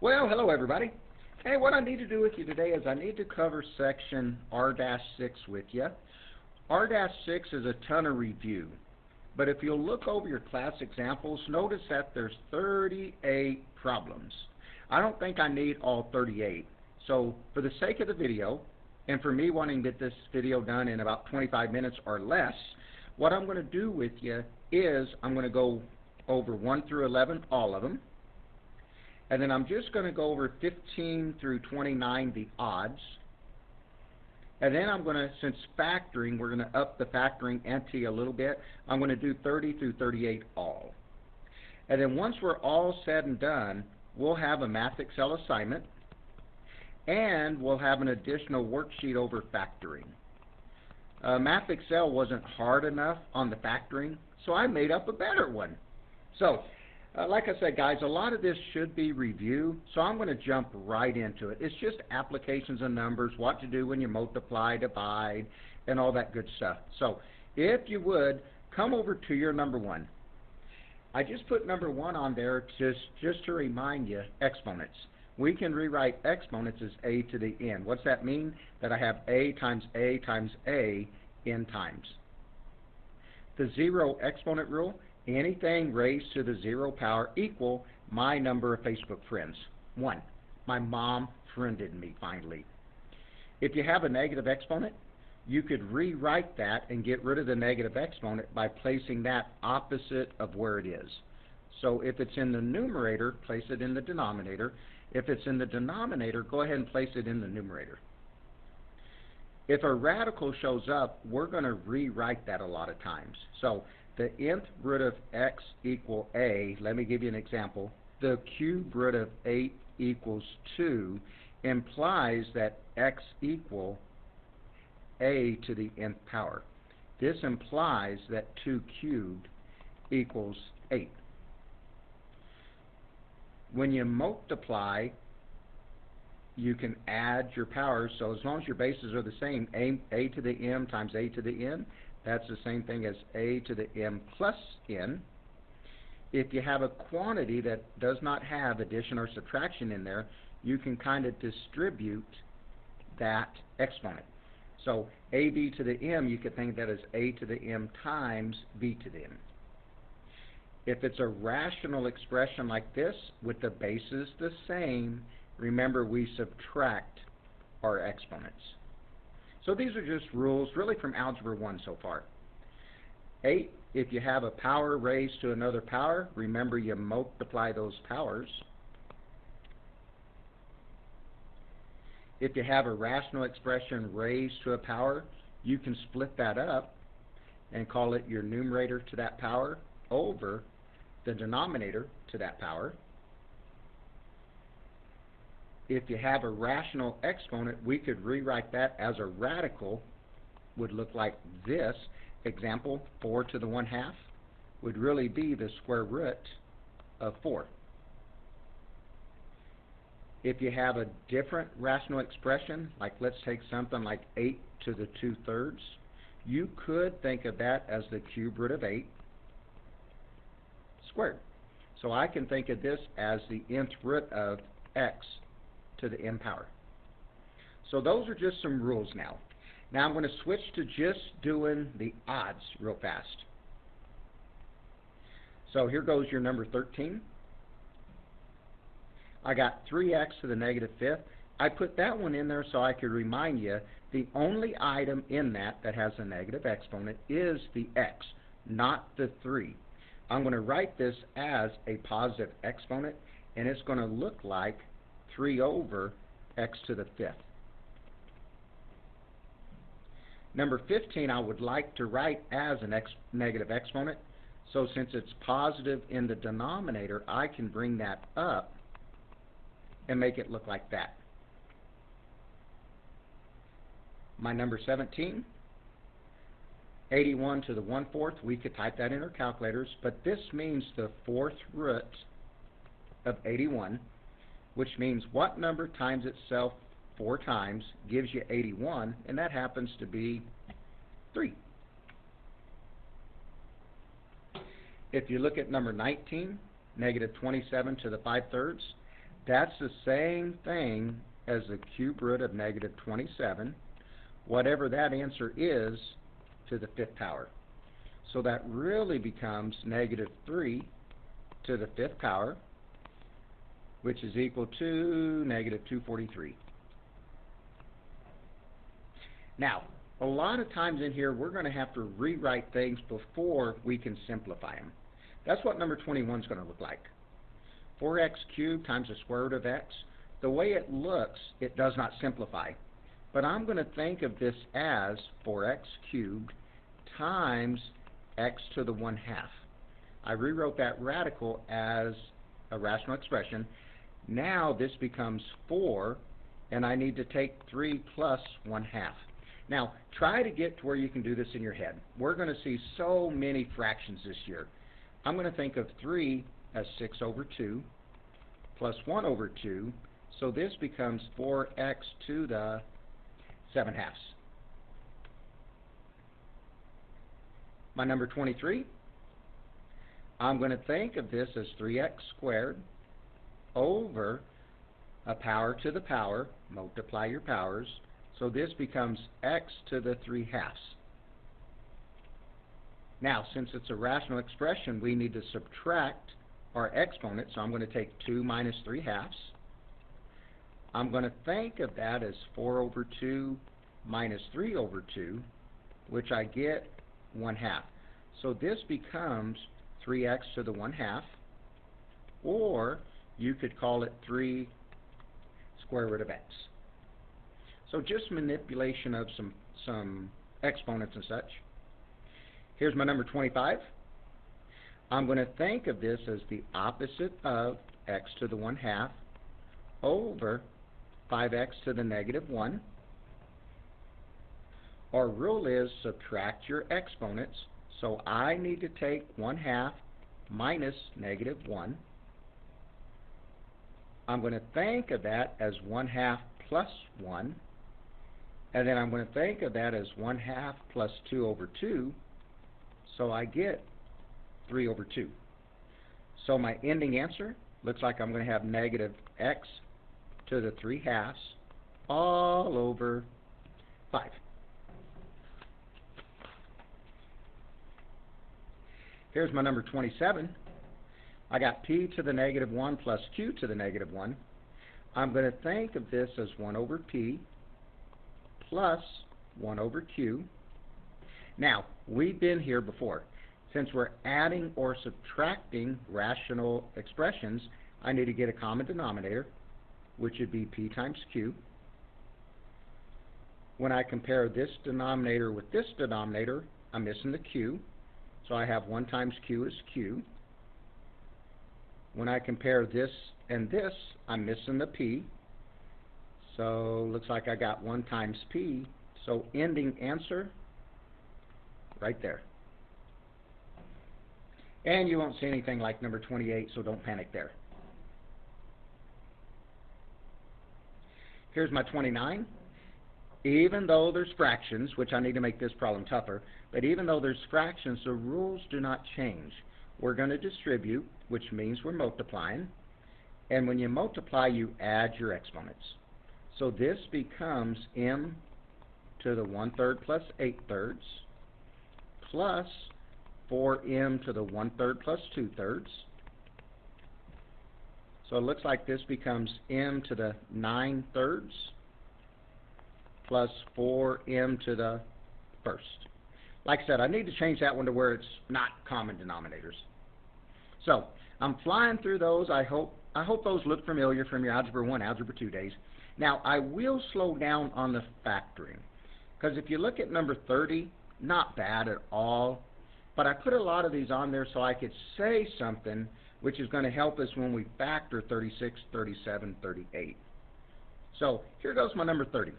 Well, hello everybody. Hey, what I need to do with you today is I need to cover section R-6 with you. R-6 is a ton of review, but if you'll look over your class examples, notice that there's 38 problems. I don't think I need all 38, so for the sake of the video, and for me wanting to get this video done in about 25 minutes or less, what I'm going to do with you is I'm going to go over 1 through 11, all of them. And then I'm just going to go over 15 through 29, the odds. And then I'm going to, since factoring, we're going to up the factoring ante a little bit, I'm going to do 30 through 38 all. And then once we're all said and done, we'll have a MathXL assignment, and we'll have an additional worksheet over factoring. MathXL wasn't hard enough on the factoring, so I made up a better one. So, like I said, guys, a lot of this should be review, so I'm going to jump right into it. It's just applications of numbers, what to do when you multiply, divide, and all that good stuff. So, if you would, come over to your number 1. I just put number 1 on there just to remind you, exponents. We can rewrite exponents as a to the n. What's that mean? That I have a times a times a n times. The zero exponent rule, anything raised to the 0 power equal my number of Facebook friends. 1. My mom friended me finally. If you have a negative exponent, you could rewrite that and get rid of the negative exponent by placing that opposite of where it is. So if it's in the numerator, place it in the denominator. If it's in the denominator, go ahead and place it in the numerator. If a radical shows up, we're going to rewrite that a lot of times. So the nth root of x equal a, let me give you an example. The cube root of 8 equals 2 implies that x equal a to the nth power. This implies that 2 cubed equals 8. When you multiply, you can add your powers, so as long as your bases are the same, a to the m times a to the n, that's the same thing as a to the m plus n. If you have a quantity that does not have addition or subtraction in there, you can kind of distribute that exponent. So ab to the m, you could think that as a to the m times b to the m. If it's a rational expression like this, with the bases the same, remember we subtract our exponents. So these are just rules really from Algebra 1 so far. 8, if you have a power raised to another power, remember you multiply those powers. If you have a rational expression raised to a power, you can split that up and call it your numerator to that power over the denominator to that power. If you have a rational exponent, we could rewrite that as a radical, would look like this. Example, 4 to the 1/2 would really be the square root of 4. If you have a different rational expression, like let's take something like 8 to the 2/3, you could think of that as the cube root of 8 squared. So I can think of this as the nth root of x to the m power. So those are just some rules now. Now I'm going to switch to just doing the odds real fast. So here goes your number 13. I got 3x to the negative 5th. I put that one in there so I could remind you the only item in that has a negative exponent is the x, not the 3. I'm going to write this as a positive exponent, and it's going to look like 3 over x to the 5th. Number 15 I would like to write as a negative exponent, so since it's positive in the denominator, I can bring that up and make it look like that. My number 17, 81 to the 1/4, we could type that in our calculators, but this means the 4th root of 81, which means what number times itself 4 times gives you 81, and that happens to be 3. If you look at number 19, negative 27 to the 5/3, That's the same thing as the cube root of negative 27, whatever that answer is, to the fifth power. So that really becomes negative 3 to the fifth power, which is equal to negative 243. Now, a lot of times in here, we're going to have to rewrite things before we can simplify them. That's what number 21 is going to look like. 4x cubed times the square root of x. The way it looks, it does not simplify. But I'm going to think of this as 4x cubed times x to the 1/2. I rewrote that radical as a rational expression. Now this becomes 4, and I need to take 3 plus 1/2. Now, try to get to where you can do this in your head. We're going to see so many fractions this year. I'm going to think of 3 as 6 over 2 plus 1 over 2, so this becomes 4x to the 7/2. My number 23, I'm going to think of this as 3x squared over a power to the power, multiply your powers, so this becomes x to the 3/2. Now, since it's a rational expression, we need to subtract our exponent, so I'm going to take 2 minus 3/2. I'm going to think of that as 4 over 2 minus 3 over 2, which I get 1/2. So this becomes 3x to the 1/2, or you could call it 3 square root of x. So just manipulation of some exponents and such. Here's my number 25. I'm going to think of this as the opposite of x to the 1/2 over 5x to the negative 1. Our rule is subtract your exponents, so I need to take 1/2 minus negative 1. I'm going to think of that as 1/2 plus 1, and then I'm going to think of that as 1/2 plus 2 over 2, so I get 3 over 2. So my ending answer looks like I'm going to have negative x to the 3/2 all over 5. Here's my number 27. I got p to the negative 1 plus q to the negative 1. I'm going to think of this as 1 over p plus 1 over q. Now, we've been here before. Since we're adding or subtracting rational expressions, I need to get a common denominator, which would be p times q. When I compare this denominator with this denominator, I'm missing the q, so I have 1 times q is q. When I compare this and this, I'm missing the p, so looks like I got 1 times p, so ending answer right there. And you won't see anything like number 28, so don't panic there. Here's my 29. Even though there's fractions, which I need to make this problem tougher, but even though there's fractions, the rules do not change. We're going to distribute, which means we're multiplying. And when you multiply, you add your exponents. So this becomes m to the 1/3 plus 8/3 plus 4m to the 1/3 plus 2/3. So it looks like this becomes m to the 9/3 plus 4m to the 1st. Like I said, I need to change that one to where it's not common denominators. So I'm flying through those. I hope those look familiar from your Algebra 1, Algebra 2 days. Now, I will slow down on the factoring, because if you look at number 30, not bad at all, but I put a lot of these on there so I could say something which is going to help us when we factor 36, 37, 38. So here goes my number 30.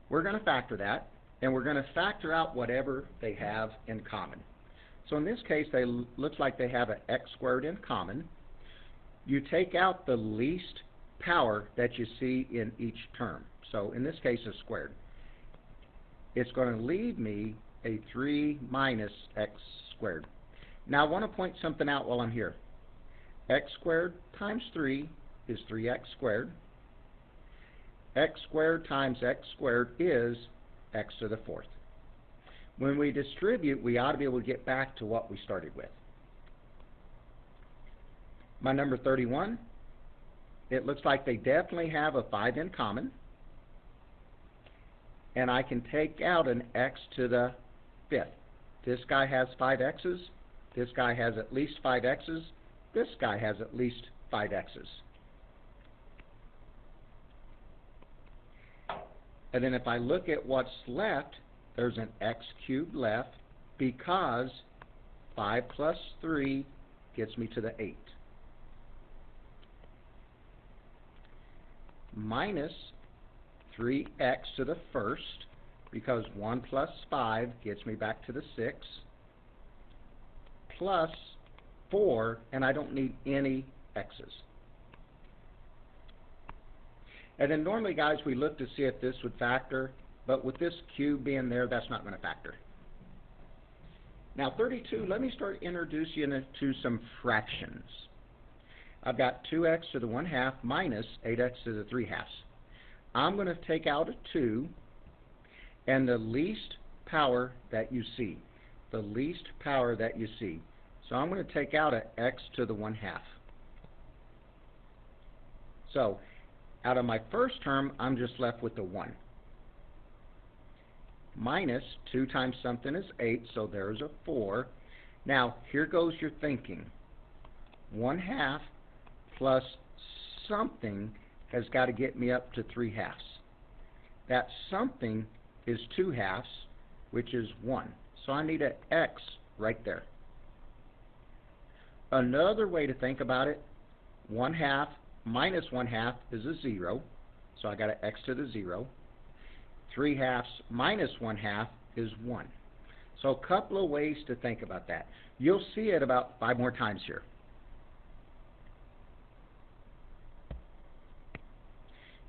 We're going to factor that, and we're going to factor out whatever they have in common. So in this case, they looks like they have an x squared in common. You take out the least power that you see in each term. So in this case, it's squared. It's going to leave me a 3 minus x squared. Now I want to point something out while I'm here. X squared times 3 is 3x squared. X squared times x squared is x to the fourth. When we distribute, we ought to be able to get back to what we started with. My number 31, it looks like they definitely have a 5 in common. And I can take out an x to the fifth. This guy has 5 x's. This guy has at least 5 x's. This guy has at least 5 x's. And then if I look at what's left, there's an x cubed left because 5 plus 3 gets me to the 8. Minus 3x to the first because 1 plus 5 gets me back to the 6. Plus 4, and I don't need any x's. And then normally, guys, we look to see if this would factor, but with this cube being there, that's not going to factor. Now 32, let me start introducing you to some fractions. I've got 2x to the 1/2 minus 8x to the 3/2. I'm going to take out a 2 and the least power that you see. The least power that you see. So I'm going to take out an x to the 1/2. So out of my first term, I'm just left with the 1. Minus 2 times something is 8, so there's a 4. Now, here goes your thinking. 1/2 plus something has got to get me up to 3/2. That something is 2/2, which is 1. So I need an x right there. Another way to think about it, 1/2 minus 1/2 is a 0, so I got an x to the 0. 3/2 minus 1/2 is 1. So a couple of ways to think about that. You'll see it about 5 more times here.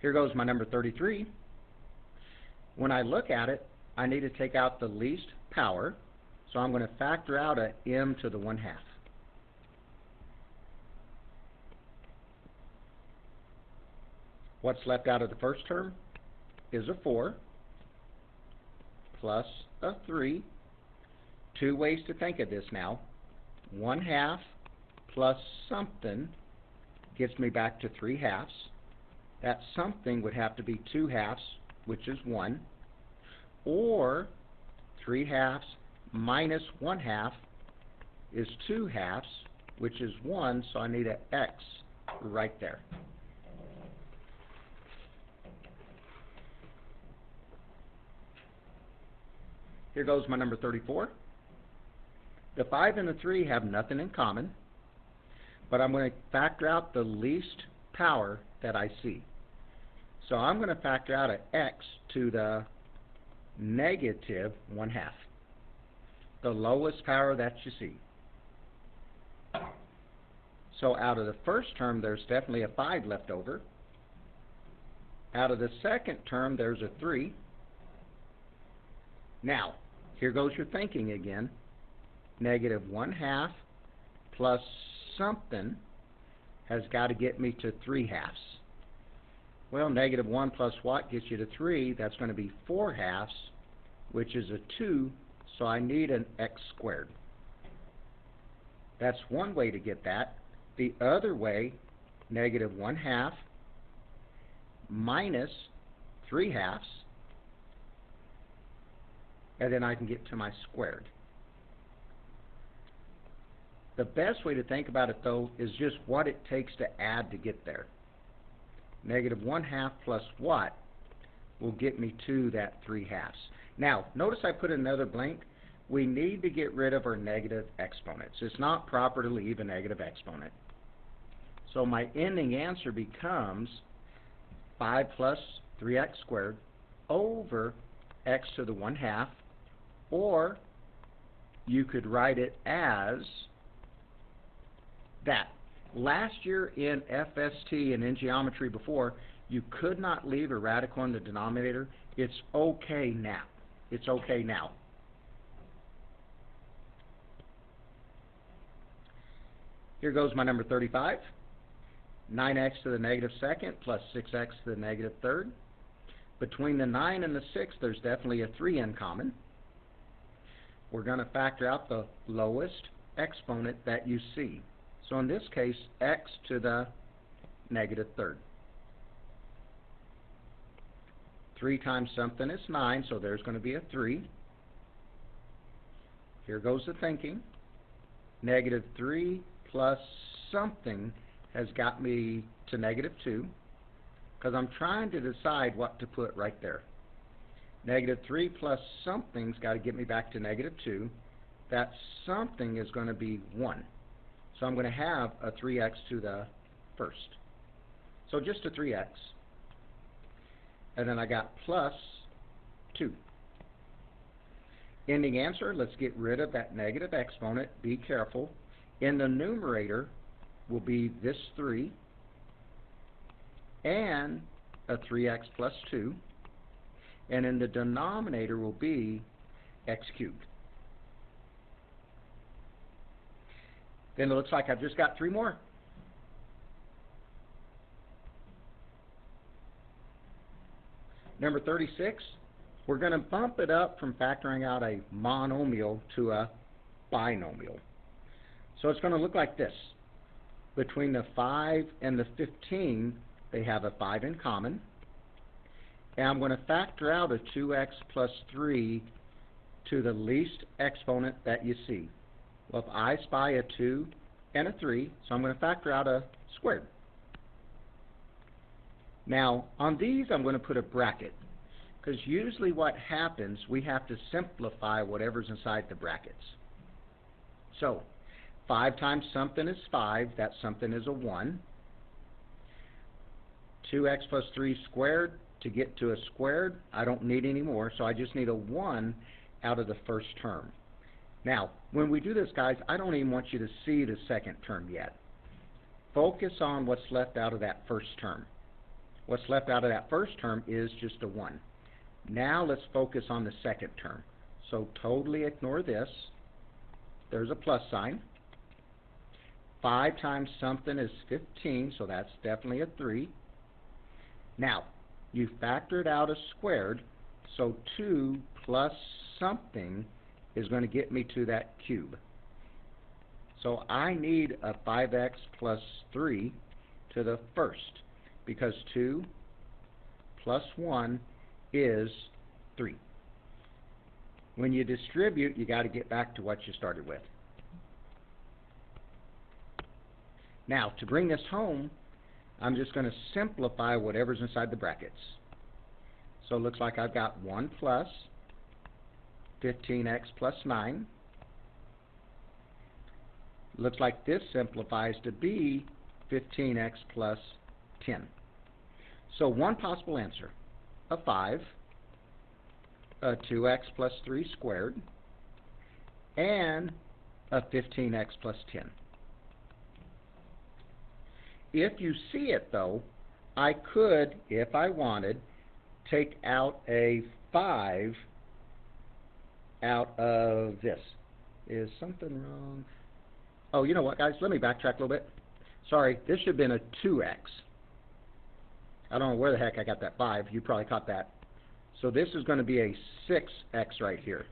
Here goes my number 33. When I look at it, I need to take out the least power, so I'm going to factor out a m to the 1/2. What's left out of the first term is a 4 plus a 3. Two ways to think of this now. 1/2 plus something gets me back to 3/2. That something would have to be 2/2, which is 1. Or 3/2 minus 1/2 is 2/2, which is 1, so I need an x right there. Here goes my number 34. The 5 and the 3 have nothing in common, but I'm going to factor out the least power that I see. So I'm going to factor out an x to the negative 1/2, the lowest power that you see. So out of the first term, there's definitely a 5 left over. Out of the second term, there's a 3. Now, here goes your thinking again. Negative 1/2 plus something has got to get me to 3/2. Well, negative 1 plus what gets you to 3? That's going to be 4/2, which is a 2, so I need an x squared. That's one way to get that. The other way, negative 1/2 minus 3/2, and then I can get to my squared. The best way to think about it, though, is just what it takes to add to get there. Negative 1/2 plus what will get me to that 3/2. Now, notice I put another blank. We need to get rid of our negative exponents. It's not proper to leave a negative exponent. So my ending answer becomes 5 plus 3x squared over x to the 1/2, or you could write it as that. Last year in FST and in geometry before, you could not leave a radical in the denominator. It's okay now. It's okay now. Here goes my number 35. 9x to the negative second plus 6x to the negative third. Between the 9 and the 6, there's definitely a 3 in common. We're going to factor out the lowest exponent that you see. So in this case, x to the negative third. 3 times something is 9, so there's going to be a 3. Here goes the thinking. Negative 3 plus something has got me to negative 2, because I'm trying to decide what to put right there. Negative 3 plus something's got to get me back to negative 2. That something is going to be 1. So I'm going to have a 3x to the first. So just a 3x. And then I got plus 2. Ending answer, let's get rid of that negative exponent. Be careful. In the numerator will be this 3 and a 3x plus 2. And in the denominator will be x cubed. Then it looks like I've just got 3 more. Number 36, we're going to bump it up from factoring out a monomial to a binomial. So it's going to look like this. Between the 5 and the 15, they have a 5 in common. And I'm going to factor out a 2x plus 3 to the least exponent that you see. Well, if I spy a 2 and a 3, so I'm going to factor out a squared. Now, on these, I'm going to put a bracket, because usually what happens, we have to simplify whatever's inside the brackets. So, 5 times something is 5. That something is a 1. 2x plus 3 squared. To get to a squared, I don't need any more, so I just need a 1 out of the first term. Now, when we do this, guys, I don't even want you to see the second term yet. Focus on what's left out of that first term. What's left out of that first term is just a 1. Now let's focus on the second term. So totally ignore this. There's a plus sign. 5 times something is 15, so that's definitely a 3. Now, you factored out a squared, so 2 plus something is going to get me to that cube. So I need a 5x plus 3 to the first, because 2 plus 1 is 3. When you distribute, you got to get back to what you started with. Now, to bring this home, I'm just going to simplify whatever's inside the brackets. So it looks like I've got 1 plus 15x plus 9. Looks like this simplifies to be 15x plus 10. So one possible answer, a 5, a 2x plus 3 squared, and a 15x plus 10. If you see it, though, I could, if I wanted, take out a 5 out of this. Is something wrong? Oh, you know what, guys? Let me backtrack a little bit. Sorry, this should have been a 2x. I don't know where the heck I got that 5. You probably caught that. So this is going to be a 6x right here.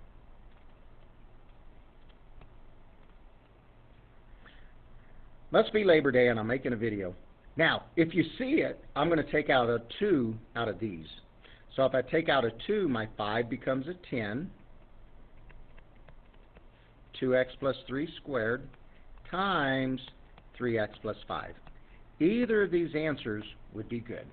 Must be Labor Day and I'm making a video. Now, if you see it, I'm going to take out a 2 out of these. So if I take out a 2, my 5 becomes a 10. 2x plus 3 squared times 3x plus 5. Either of these answers would be good.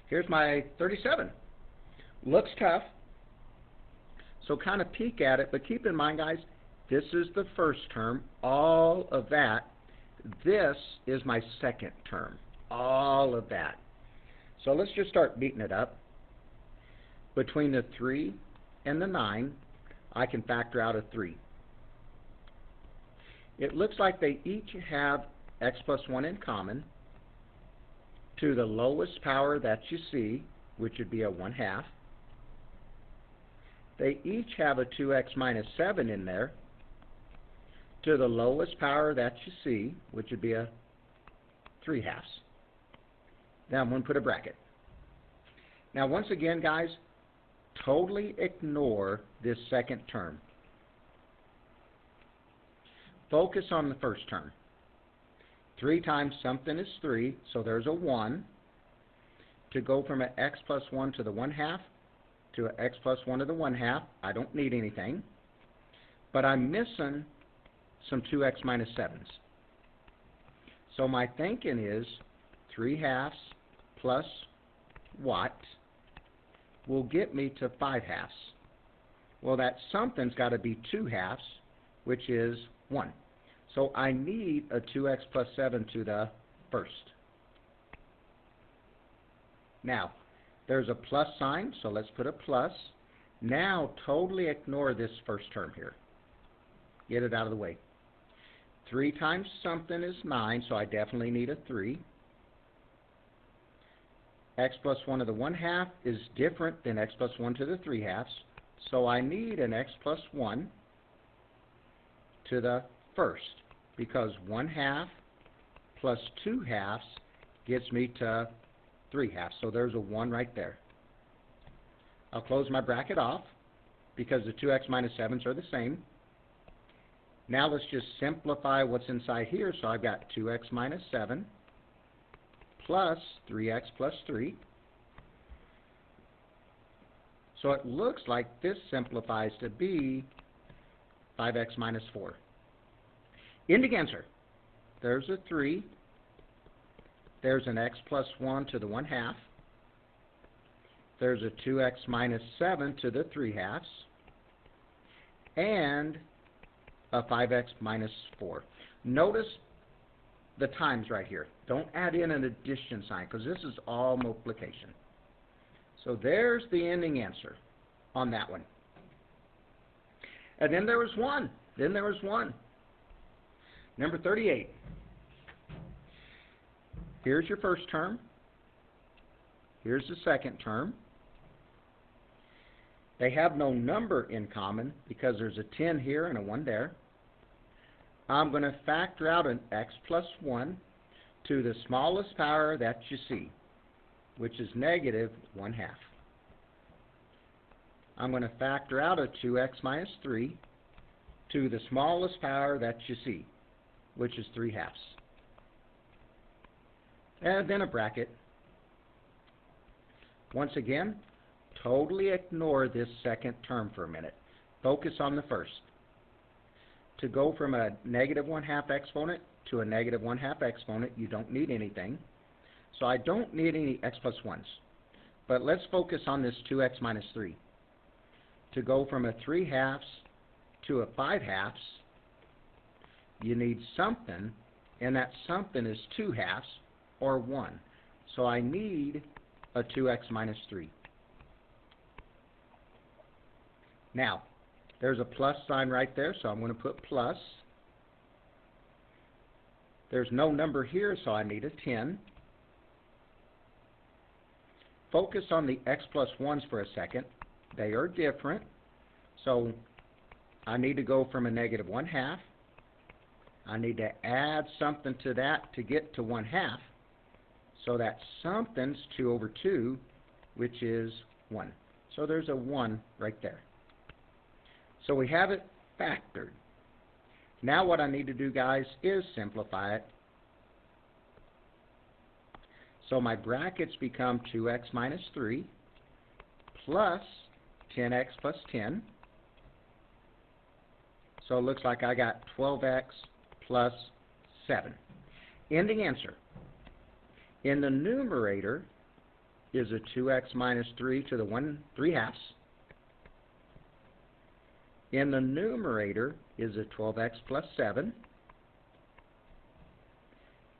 Here's my 37. Looks tough, so kind of peek at it, but keep in mind, guys, this is the first term, all of that. This is my second term, all of that. So let's just start beating it up. Between the 3 and the 9, I can factor out a 3. It looks like they each have x plus 1 in common to the lowest power that you see, which would be a 1/2. they each have a 2x minus 7 in there to the lowest power that you see, which would be a 3/2. Now I'm going to put a bracket. Now once again, guys, totally ignore this second term. Focus on the first term. 3 times something is 3, so there's a 1. To go from an x plus 1 to the 1/2 to an x plus 1 to the 1/2, I don't need anything. But I'm missing some 2x minus 7s. So my thinking is 3/2 plus what will get me to 5/2. Well, that something's got to be 2/2, which is 1. So I need a 2x plus 7 to the first. Now, there's a plus sign, so let's put a plus. Now, totally ignore this first term here. Get it out of the way. 3 times something is 9, so I definitely need a 3. X plus 1 to the 1/2 is different than x plus 1 to the 3/2, so I need an x plus 1 to the first, because 1/2 plus 2/2 gets me to 3/2, so there's a 1 right there. I'll close my bracket off because the 2x minus 7s are the same. Now let's just simplify what's inside here. So I've got 2x minus 7 plus 3x plus 3. So it looks like this simplifies to be 5x minus 4. Ending answer. There's a 3. There's an x plus 1 to the 1/2. There's a 2x minus 7 to the 3/2. And a 5x minus 4. Notice the times right here. Don't add in an addition sign because this is all multiplication. So there's the ending answer on that one. And then there was one. Number 38. Here's your first term. Here's the second term. They have no number in common because there's a 10 here and a 1 there. I'm going to factor out an x plus 1 to the smallest power that you see, which is negative 1/2. I'm going to factor out a 2x minus 3 to the smallest power that you see, which is 3/2. And then a bracket. Once again, totally ignore this second term for a minute. Focus on the first. To go from a negative 1/2 exponent to a negative 1/2 exponent, you don't need anything. So I don't need any x plus 1s. But let's focus on this 2x minus 3. To go from a 3/2 to a 5/2, you need something, and that something is 2/2 or 1. So I need a 2x minus 3. Now, there's a plus sign right there, so I'm going to put plus. There's no number here, so I need a 10. Focus on the x plus 1s for a second. They are different. So I need to go from a negative 1/2. I need to add something to that to get to 1/2. So that something's 2 over 2, which is 1. So there's a 1 right there. So we have it factored. Now what I need to do, guys, is simplify it. So my brackets become 2x minus 3 plus 10x plus 10. So it looks like I got 12x plus 7. Ending answer. In the numerator is a 2x minus 3 to the 3/2. In the numerator is a 12x plus 7.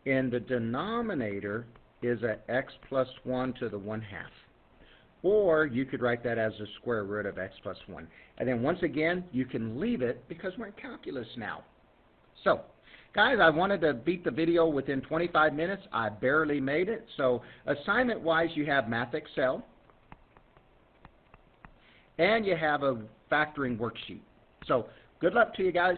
In the denominator is a x plus 1 to the 1/2. Or you could write that as the square root of x plus 1. And then once again, you can leave it because we're in calculus now. So, guys, I wanted to beat the video within 25 minutes. I barely made it. So, assignment-wise, you have Math Excel. and you have a factoring worksheet. So good luck to you guys.